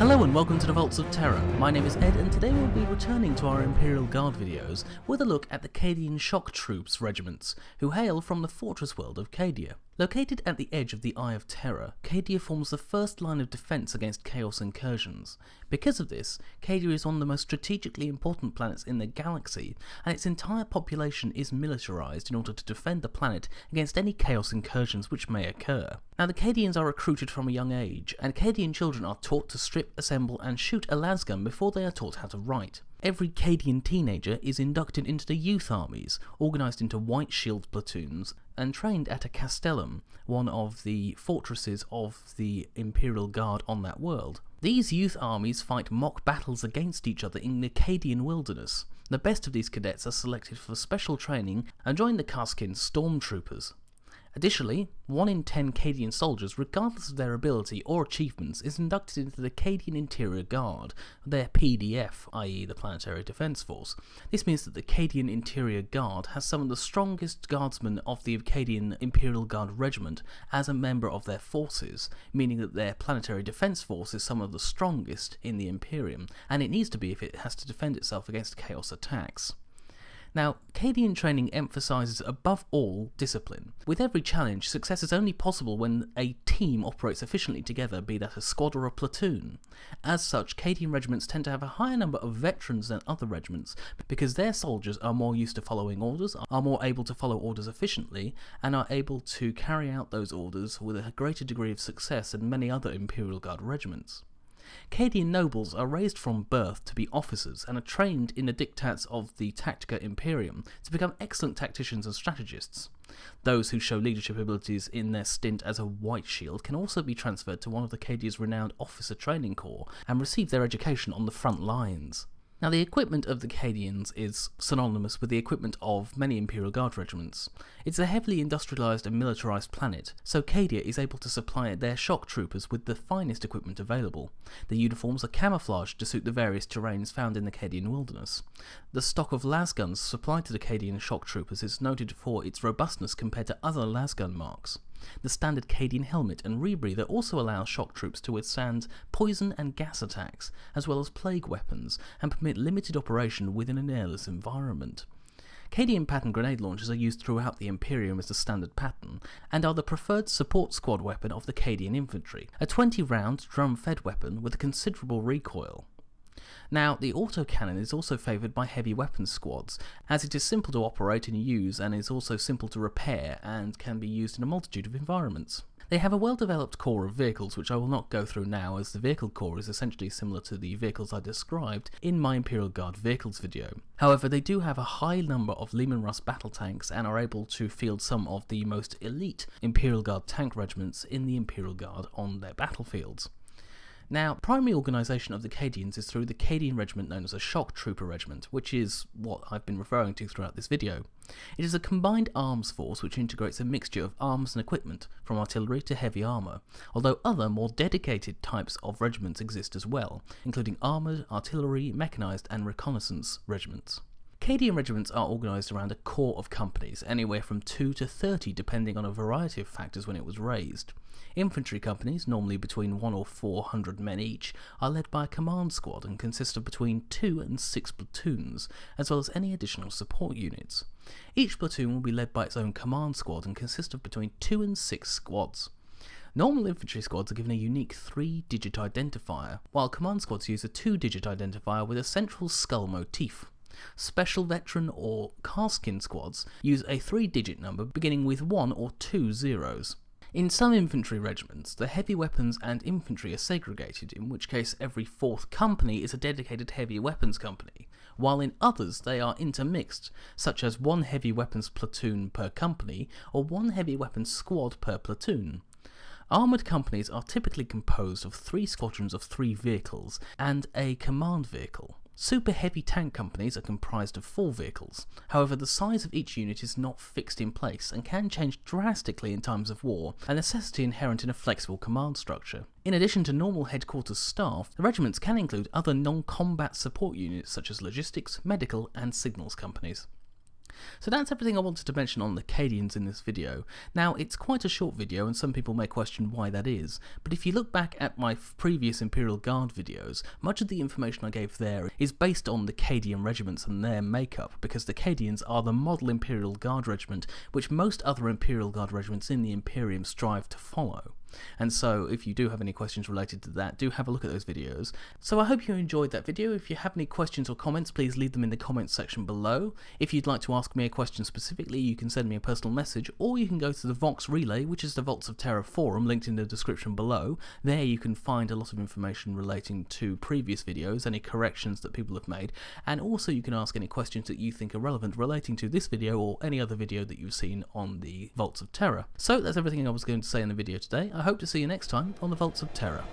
Hello and welcome to the Vaults of Terra. My name is Ed and today we'll be returning to our Imperial Guard videos with a look at the Cadian Shock Troops regiments, who hail from the fortress world of Cadia. Located at the edge of the Eye of Terror, Cadia forms the first line of defence against Chaos incursions. Because of this, Cadia is one of the most strategically important planets in the galaxy, and its entire population is militarised in order to defend the planet against any Chaos incursions which may occur. Now, the Cadians are recruited from a young age, and Cadian children are taught to strip, assemble and shoot a lasgun before they are taught how to write. Every Cadian teenager is inducted into the youth armies, organised into White Shield platoons, and trained at a castellum, one of the fortresses of the Imperial Guard on that world. These youth armies fight mock battles against each other in the Cadian wilderness. The best of these cadets are selected for special training and join the Kaskin Stormtroopers. Additionally, 1 in 10 Cadian soldiers, regardless of their ability or achievements, is inducted into the Cadian Interior Guard, their PDF, i.e. the Planetary Defence Force. This means that the Cadian Interior Guard has some of the strongest guardsmen of the Cadian Imperial Guard Regiment as a member of their forces, meaning that their Planetary Defence Force is some of the strongest in the Imperium, and it needs to be if it has to defend itself against Chaos attacks. Now, Cadian training emphasises above all discipline. With every challenge, success is only possible when a team operates efficiently together, be that a squad or a platoon. As such, Cadian regiments tend to have a higher number of veterans than other regiments because their soldiers are more used to following orders, are more able to follow orders efficiently, and are able to carry out those orders with a greater degree of success than many other Imperial Guard regiments. Cadian nobles are raised from birth to be officers and are trained in the diktats of the Tactica Imperium to become excellent tacticians and strategists. Those who show leadership abilities in their stint as a White Shield can also be transferred to one of the Cadia's renowned officer training corps and receive their education on the front lines. Now, the equipment of the Cadians is synonymous with the equipment of many Imperial Guard regiments. It's a heavily industrialised and militarised planet, so Cadia is able to supply their shock troopers with the finest equipment available. The uniforms are camouflaged to suit the various terrains found in the Cadian wilderness. The stock of lasguns supplied to the Cadian shock troopers is noted for its robustness compared to other lasgun marks. The standard Cadian helmet and rebreather also allow shock troops to withstand poison and gas attacks, as well as plague weapons, and permit limited operation within an airless environment. Cadian pattern grenade launchers are used throughout the Imperium as the standard pattern, and are the preferred support squad weapon of the Cadian infantry, a 20-round drum-fed weapon with a considerable recoil. Now, the autocannon is also favoured by heavy weapons squads, as it is simple to operate and use and is also simple to repair and can be used in a multitude of environments. They have a well-developed core of vehicles, which I will not go through now, as the vehicle core is essentially similar to the vehicles I described in my Imperial Guard vehicles video. However, they do have a high number of Leman Russ battle tanks and are able to field some of the most elite Imperial Guard tank regiments in the Imperial Guard on their battlefields. Now, primary organisation of the Cadians is through the Cadian regiment known as a Shock Trooper Regiment, which is what I've been referring to throughout this video. It is a combined arms force which integrates a mixture of arms and equipment, from artillery to heavy armour, although other more dedicated types of regiments exist as well, including armoured, artillery, mechanised and reconnaissance regiments. Cadian regiments are organised around a core of companies, anywhere from 2 to 30 depending on a variety of factors when it was raised. Infantry companies, normally between 1 or 400 men each, are led by a command squad and consist of between 2 and 6 platoons, as well as any additional support units. Each platoon will be led by its own command squad and consist of between 2 and 6 squads. Normal infantry squads are given a unique 3-digit identifier, while command squads use a 2-digit identifier with a central skull motif. Special veteran or Kaskin squads use a 3-digit number beginning with 1 or 2 zeros. In some infantry regiments, the heavy weapons and infantry are segregated, in which case every 4th company is a dedicated heavy weapons company, while in others they are intermixed, such as 1 heavy weapons platoon per company or 1 heavy weapons squad per platoon. Armoured companies are typically composed of 3 squadrons of 3 vehicles and a command vehicle. Super heavy tank companies are comprised of 4 vehicles, however the size of each unit is not fixed in place and can change drastically in times of war, a necessity inherent in a flexible command structure. In addition to normal headquarters staff, the regiments can include other non-combat support units such as logistics, medical and signals companies. So that's everything I wanted to mention on the Cadians in this video. Now, it's quite a short video and some people may question why that is, but if you look back at my previous Imperial Guard videos, much of the information I gave there is based on the Cadian regiments and their makeup, because the Cadians are the model Imperial Guard regiment which most other Imperial Guard regiments in the Imperium strive to follow. And so if you do have any questions related to that, do have a look at those videos. So I hope you enjoyed that video. If you have any questions or comments, please leave them in the comments section below. If you'd like to ask me a question specifically, you can send me a personal message, or you can go to the Vox Relay, which is the Vaults of Terra forum, linked in the description below. There you can find a lot of information relating to previous videos, any corrections that people have made, and also you can ask any questions that you think are relevant relating to this video or any other video that you've seen on the Vaults of Terra. So that's everything I was going to say in the video today. I hope to see you next time on the Vaults of Terra.